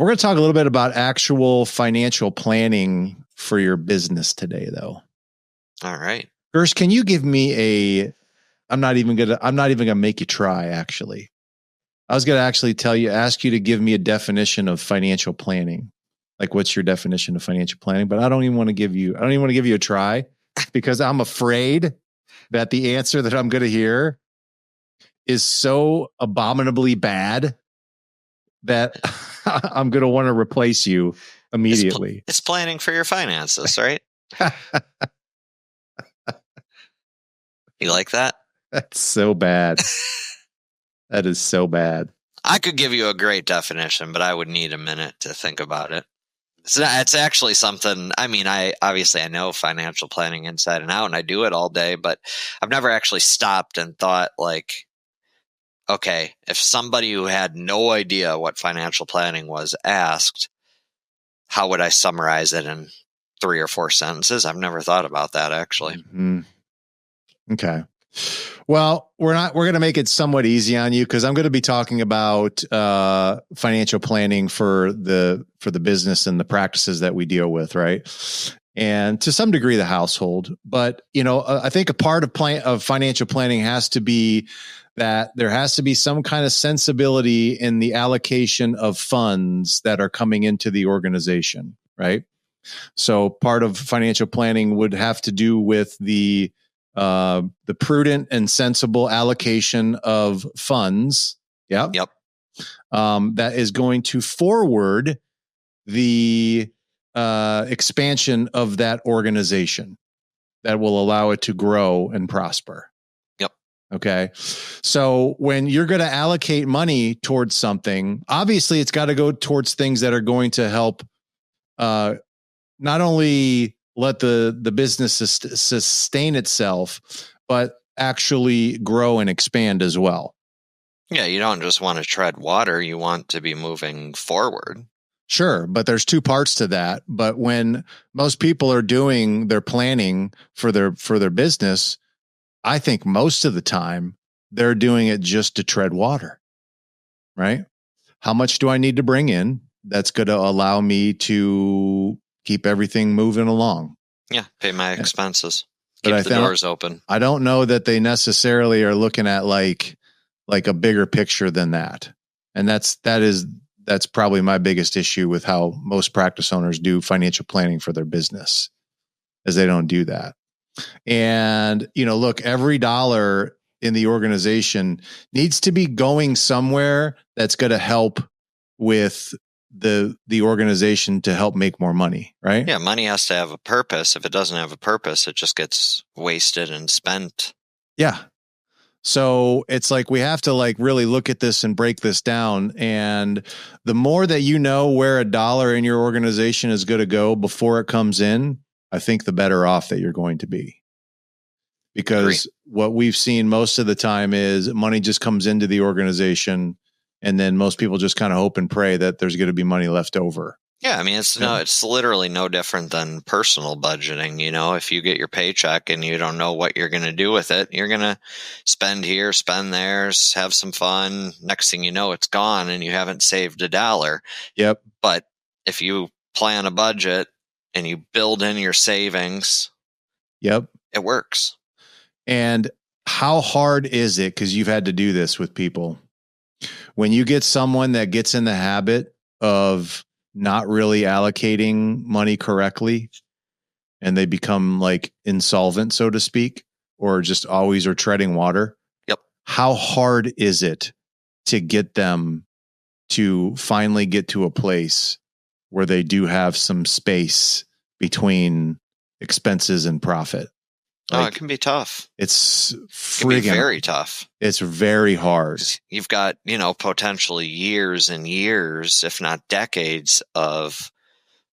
We're going to talk a little bit about actual financial planning for your business today, though. All right. First, can you give me I'm not even going to make you try, actually. I was going to actually ask you to give me a definition of financial planning. Like, what's your definition of financial planning? But I don't even want to give you a try because I'm afraid that the answer that I'm going to hear is so abominably bad that I'm going to want to replace you immediately. It's planning for your finances, right? You like that? That's so bad. That is so bad. I could give you a great definition, but I would need a minute to think about it. It's actually something, I know financial planning inside and out, and I do it all day, but I've never actually stopped and thought, like, okay, if somebody who had no idea what financial planning was asked, how would I summarize it in 3 or 4 sentences? I've never thought about that, actually. Mm-hmm. Okay. Well, we're going to make it somewhat easy on you because I'm going to be talking about financial planning for the business and the practices that we deal with, right? And to some degree, the household. But I think a part of financial planning has to be that there has to be some kind of sensibility in the allocation of funds that are coming into the organization, right? So part of financial planning would have to do with the prudent and sensible allocation of funds. Yep. That is going to forward the expansion of that organization that will allow it to grow and prosper. Yep. Okay. So when you're going to allocate money towards something, obviously it's got to go towards things that are going to help not only let the business sustain itself, but actually grow and expand as well. Yeah, you don't just want to tread water. You want to be moving forward. Sure, but there's 2 parts to that. But when most people are doing their planning for their business, I think most of the time they're doing it just to tread water, right? How much do I need to bring in that's going to allow me to keep everything moving along? Yeah, pay my expenses. Keep the doors open. I don't know that they necessarily are looking at like a bigger picture than that. And that's probably my biggest issue with how most practice owners do financial planning for their business, is they don't do that. And, look, every dollar in the organization needs to be going somewhere that's going to help with the organization to help make more money, right? Yeah, money has to have a purpose. If it doesn't have a purpose, it just gets wasted and spent. Yeah. So it's like we have to really look at this and break this down. And the more that you know where a dollar in your organization is going to go before it comes in, I think the better off that you're going to be. Because what we've seen most of the time is money just comes into the organization, and then most people just kind of hope and pray that there's going to be money left over. Yeah, it's literally no different than personal budgeting. If you get your paycheck and you don't know what you're going to do with it, you're going to spend here, spend there, have some fun. Next thing you know, it's gone and you haven't saved a dollar. Yep. But if you plan a budget and you build in your savings, yep, it works. And how hard is it? Because you've had to do this with people. When you get someone that gets in the habit of not really allocating money correctly and they become insolvent, so to speak, or just always are treading water. Yep. How hard is it to get them to finally get to a place where they do have some space between expenses and profit? It can be tough. It's very tough. It's very hard. You've got, potentially years and years, if not decades, of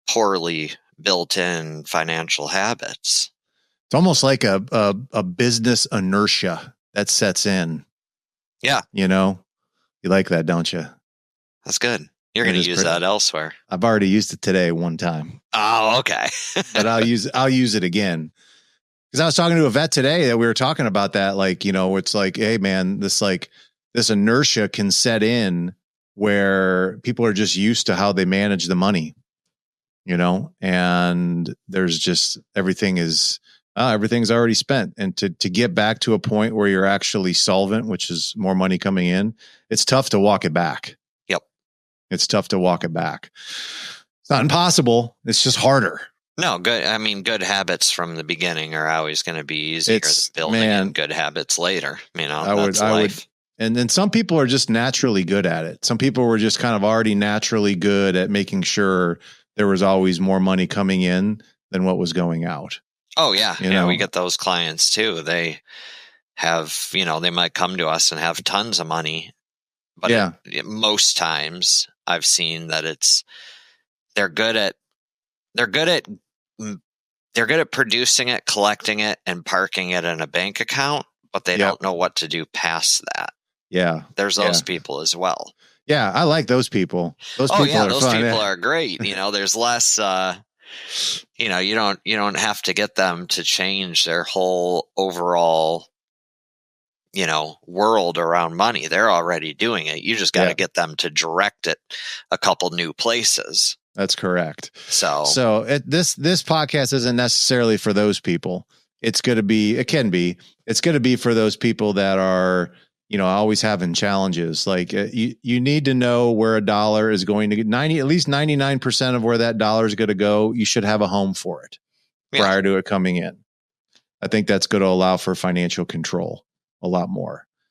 poorly built-in financial habits. It's almost like a business inertia that sets in. Yeah. You like that, don't you? That's good. You're going to use that elsewhere. I've already used it today one time. Oh, okay. But I'll use it again. Because I was talking to a vet today that we were talking about that, it's like, hey man, this inertia can set in where people are just used to how they manage the money, and there's just everything's already spent. And to get back to a point where you're actually solvent, which is more money coming in, it's tough to walk it back. Yep. It's tough to walk it back. It's not impossible. It's just harder. No, good. I mean, good habits from the beginning are always going to be easier than building in good habits later. That's life. And then some people are just naturally good at it. Some people were just kind of already naturally good at making sure there was always more money coming in than what was going out. Oh yeah. We get those clients too. They have, they might come to us and have tons of money, but most times I've seen that they're good at producing it, collecting it, and parking it in a bank account, but they don't know what to do past that. Yeah. There's those people as well. Yeah. I like those people. Those people are great. There's less, you don't have to get them to change their whole overall, world around money. They're already doing it. You just got to get them to direct it a couple new places. That's correct. So this podcast isn't necessarily for those people. It's going to be for those people that are, always having challenges. Like you need to know where a dollar is going to get at least 99% of where that dollar is going to go. You should have a home for it prior to it coming in. I think that's going to allow for financial control a lot more.